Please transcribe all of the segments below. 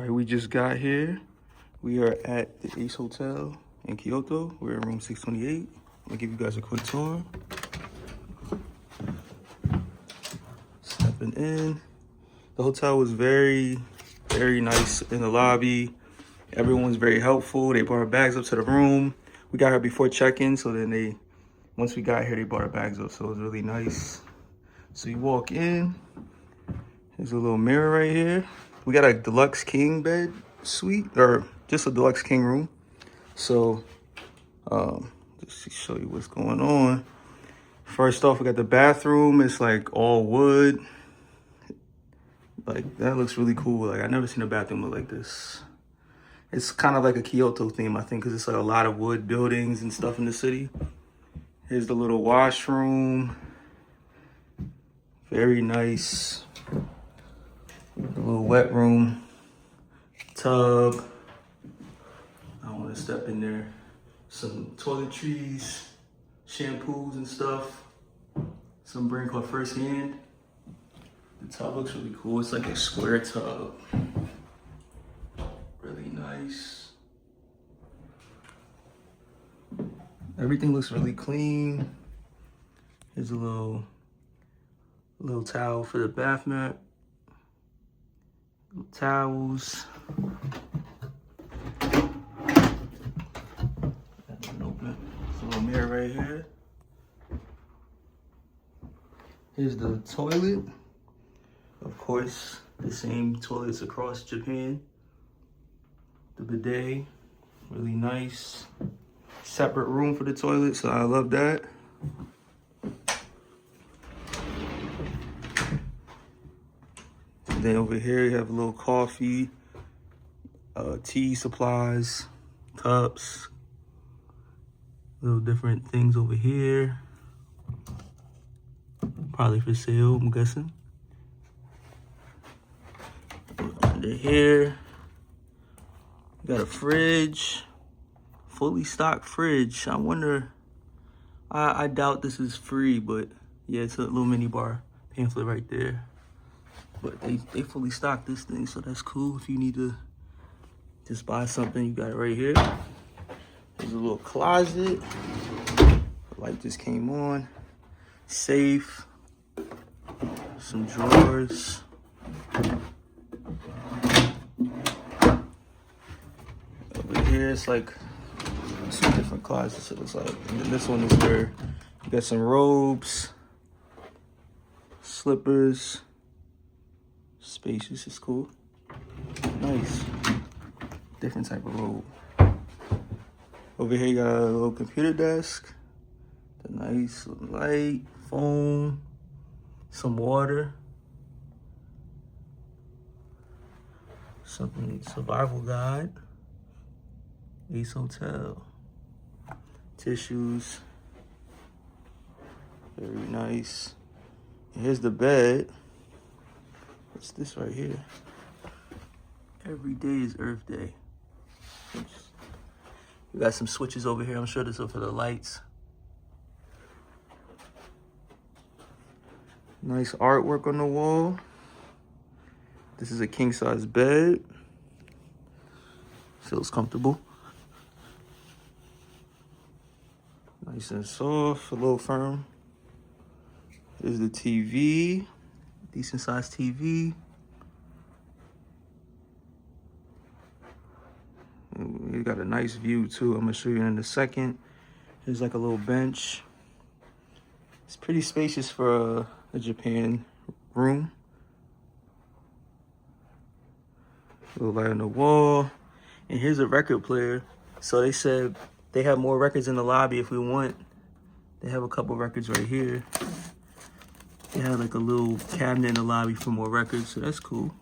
All right, we just got here. We are at the Ace Hotel in Kyoto. We're in room 628. I'm gonna give you guys a quick tour. Stepping in. The hotel was very nice in the lobby. Everyone's very helpful. They brought our bags up to the room. We got here before check-in, so then once we got here, they brought our bags up, so it was really nice. So you walk in, there's a little mirror right here. We got a deluxe king bed suite, or just a deluxe king room. So, just to show you what's going on. First off, we got the bathroom. It's like all wood. Like, that looks really cool. Like, I've never seen a bathroom look like this. It's kind of like a Kyoto theme, I think, because it's like a lot of wood buildings and stuff in the city. Here's the little washroom. Very nice. The little wet room. Tub. I don't want to step in there. Some toiletries, shampoos and stuff. Some brand called First Hand. The tub looks really cool. It's like a square tub. Really nice. Everything looks really clean. Here's a little towel for the bath mat. Little towels. Open. There's a little mirror right here. Here's the toilet. Of course, the same toilets across Japan. The bidet, really nice. Separate room for the toilet, so I love that. And then over here you have a little coffee, tea supplies, cups, little different things over here. Probably for sale, I'm guessing. Under here, we got a fridge, fully stocked fridge. I wonder, I doubt this is free, but yeah, it's a little mini bar pamphlet right there. But they fully stocked this thing, so that's cool. If you need to just buy something, you got it right here. There's a little closet. The light just came on. Safe. Some drawers. Over here, it's like two different closets, it looks like. And then this one is where you got some robes, slippers. Spacious, is cool. Nice. Different type of robe. Over here, you got a little computer desk. The nice light, phone, some water. Something, survival guide. Ace Hotel. Tissues. Very nice. And here's the bed. What's this right here? Every day is Earth Day. We got some switches over here. I'm sure this is for the lights. Nice artwork on the wall. This is a king size bed. Feels comfortable. Nice and soft, a little firm. There's the TV. Decent sized TV. You got a nice view too. I'm gonna show you in a second. There's like a little bench. It's pretty spacious for a Japan room. A little light on the wall. And here's a record player. So they said they have more records in the lobby if we want. They have a couple records right here. They have like a little cabinet in the lobby for more records, so that's cool.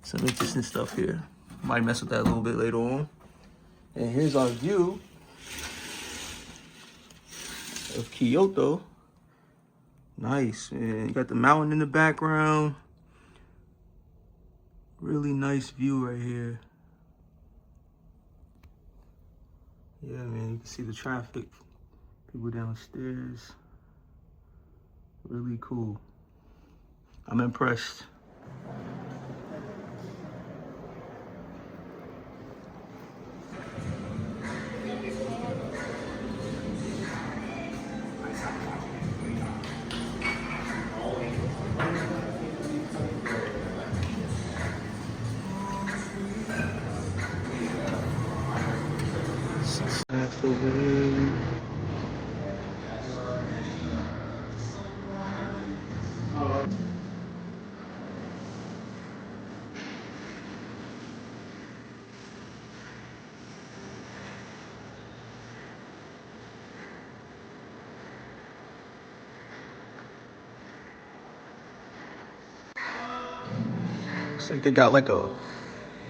Some interesting stuff here. Might mess with that a little bit later on. And here's our view of Kyoto. Nice, man. You got the mountain in the background. Really nice view right here. Yeah, man, you can see the traffic. People downstairs. Really cool. I'm impressed. over here. Looks like they got like a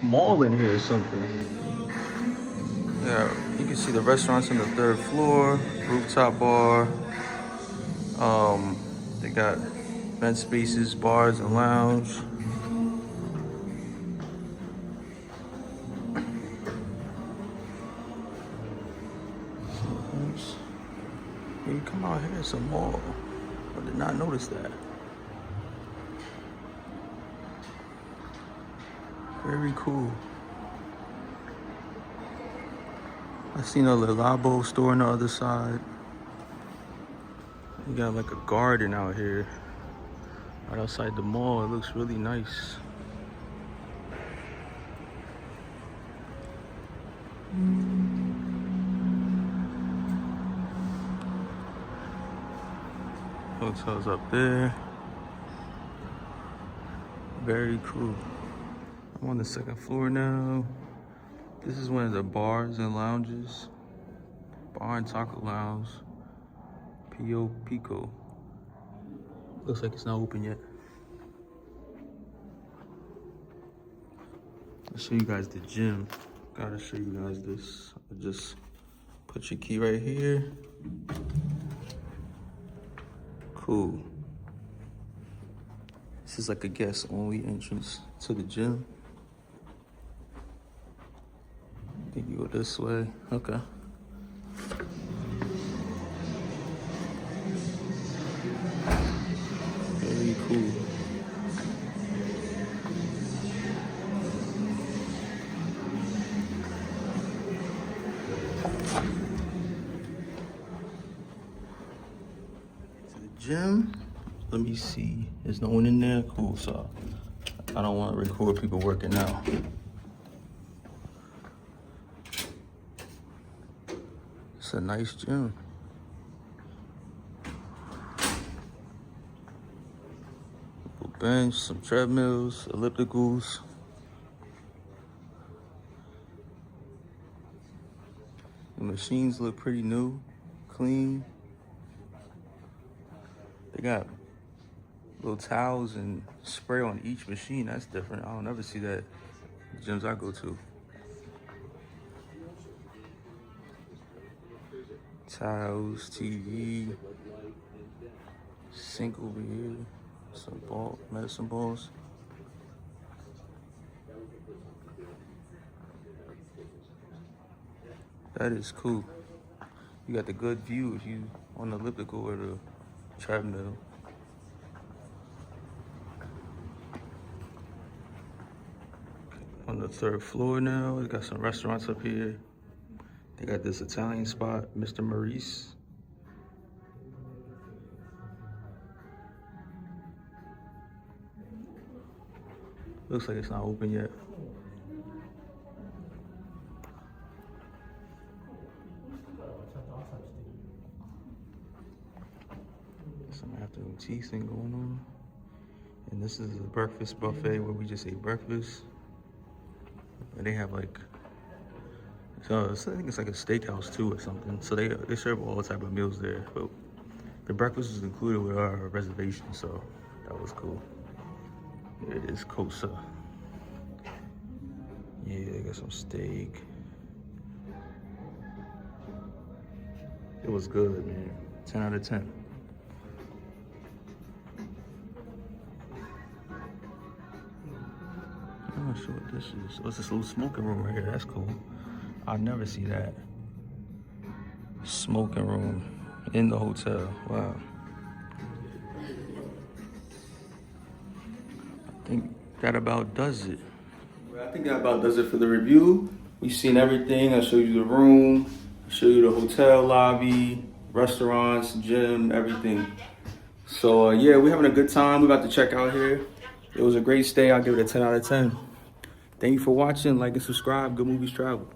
mall in here or something. Yeah, you can see the restaurants on the 3rd floor, rooftop bar. They got event spaces, bars, and lounge. Oops. You come out here, it's a mall. I did not notice that. Very cool. I seen a Labo store on the other side. You got like a garden out here, right outside the mall. It looks really nice. Hotel's up there. Very cool. I'm on the 2nd floor now. This is one of the bars and lounges. Bar and Taco Lounge. Pio Pico. Looks like it's not open yet. I'll show you guys the gym. Gotta show you guys this. Just put your key right here. Cool. This is like a guest only entrance to the gym. I think you go this way. Okay. Very cool. To the gym. Let me see. There's no one in there? Cool. So I don't want to record people working out. It's a nice gym. Bench, some treadmills, ellipticals. The machines look pretty new, clean. They got little towels and spray on each machine. That's different. I don't ever see that at the gyms I go to. Towels, TV, sink over here, some medicine balls. That is cool. You got the good view if you on the elliptical or the treadmill. On the 3rd floor now, we got some restaurants up here. They got this Italian spot, Mr. Maurice. Looks like it's not open yet. Some afternoon tea thing going on. And this is a breakfast buffet where we just ate breakfast. And they have like, so I think it's like a steakhouse too or something. So they serve all type of meals there. But the breakfast is included with our reservation, so that was cool. Here it is, Cosa. Yeah, they got some steak. It was good, man. 10 out of 10. I'm not sure what this is. Oh, it's this little smoking room right here. That's cool. I'll never see that. Smoking room in the hotel. Wow. I think that about does it. I think that about does it for the review. We've seen everything. I showed you the room. I showed you the hotel lobby, restaurants, gym, everything. So yeah, we're having a good time. We're about to check out here. It was a great stay. I'll give it a 10 out of 10. Thank you for watching. Like and subscribe. Good Movies Travel.